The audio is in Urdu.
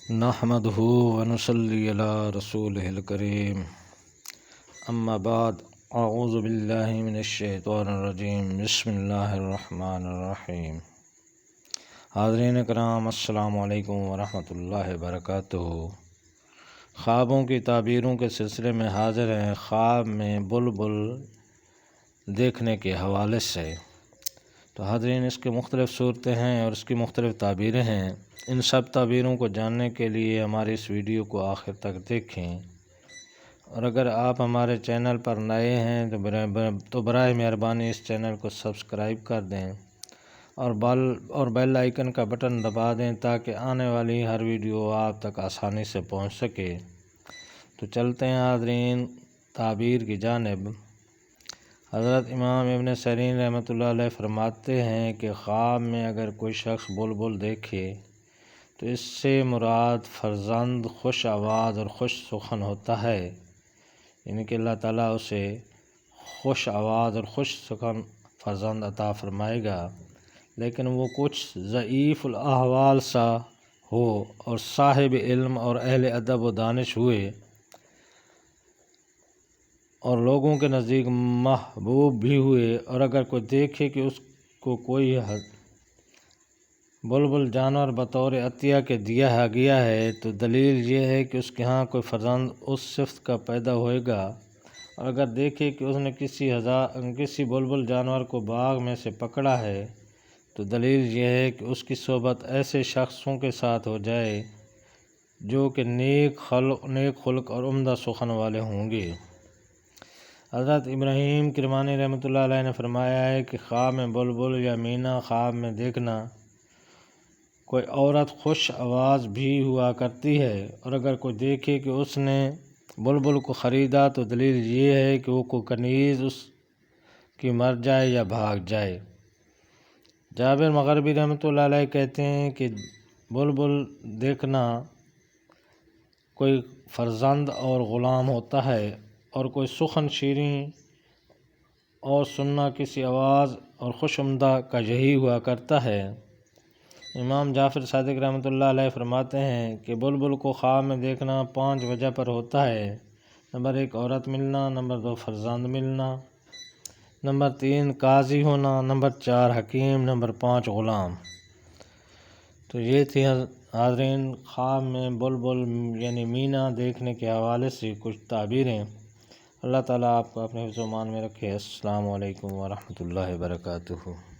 نحمدہ ونصلی علی رسولہ الکریم اما بعد اعوذ باللہ من الشیطان الرجیم بسم اللہ الرحمن الرحیم۔ حاضرین کرام السلام علیکم ورحمۃ اللہ وبرکاتہ۔ خوابوں کی تعبیروں کے سلسلے میں حاضر ہیں خواب میں بلبل دیکھنے کے حوالے سے۔ تو حاضرین، اس کے مختلف صورتیں ہیں اور اس کی مختلف تعبیریں ہیں۔ ان سب تعبیروں کو جاننے کے لیے ہماری اس ویڈیو کو آخر تک دیکھیں، اور اگر آپ ہمارے چینل پر نئے ہیں تو براہ مہربانی اس چینل کو سبسکرائب کر دیں اور بیل آئیکن کا بٹن دبا دیں تاکہ آنے والی ہر ویڈیو آپ تک آسانی سے پہنچ سکے۔ تو چلتے ہیں حاضرین تعبیر کی جانب۔ حضرت امام ابن سیرین رحمۃ اللہ علیہ فرماتے ہیں کہ خواب میں اگر کوئی شخص بلبل دیکھے تو اس سے مراد فرزند خوش آواز اور خوش سخن ہوتا ہے، یعنی کہ اللہ تعالیٰ اسے خوش آواز اور خوش سخن فرزند عطا فرمائے گا، لیکن وہ کچھ ضعیف الاحوال سا ہو اور صاحب علم اور اہل ادب و دانش ہوئے اور لوگوں کے نزدیک محبوب بھی ہوئے، اور اگر کوئی دیکھے کہ اس کو کوئی بلبل جانور بطور عطیہ کے دیا گیا ہے تو دلیل یہ ہے کہ اس کے ہاں کوئی فرزند اس صفت کا پیدا ہوئے گا، اور اگر دیکھے کہ اس نے کسی بلبل جانور کو باغ میں سے پکڑا ہے تو دلیل یہ ہے کہ اس کی صحبت ایسے شخصوں کے ساتھ ہو جائے جو کہ نیک خلق اور عمدہ سخن والے ہوں گے۔ حضرت ابراہیم کرمانی رحمۃ اللہ علیہ نے فرمایا ہے کہ خواب میں بلبل یا مینا خواب میں دیکھنا کوئی عورت خوش آواز بھی ہوا کرتی ہے، اور اگر کوئی دیکھے کہ اس نے بلبل کو خریدا تو دلیل یہ ہے کہ وہ کوئی کنیز اس کی مر جائے یا بھاگ جائے۔ جابر مغربی رحمۃ اللہ علیہ کہتے ہیں کہ بلبل دیکھنا کوئی فرزند اور غلام ہوتا ہے، اور کوئی سخن شیریں اور سننا کسی آواز اور خوش آمدہ کا یہی ہوا کرتا ہے۔ امام جعفر صادق رحمۃ اللہ علیہ فرماتے ہیں کہ بلبل کو خواب میں دیکھنا 5 وجہ پر ہوتا ہے۔ نمبر 1 عورت ملنا، نمبر 2 فرزند ملنا، نمبر 3 قاضی ہونا، نمبر 4 حکیم، نمبر 5 غلام۔ تو یہ تھی حاضرین خواب میں بلبل یعنی مینا دیکھنے کے حوالے سے کچھ تعبیریں۔ اللہ تعالیٰ آپ کو اپنے حفظ و امان میں رکھے۔ السلام علیکم ورحمۃ اللہ وبرکاتہ۔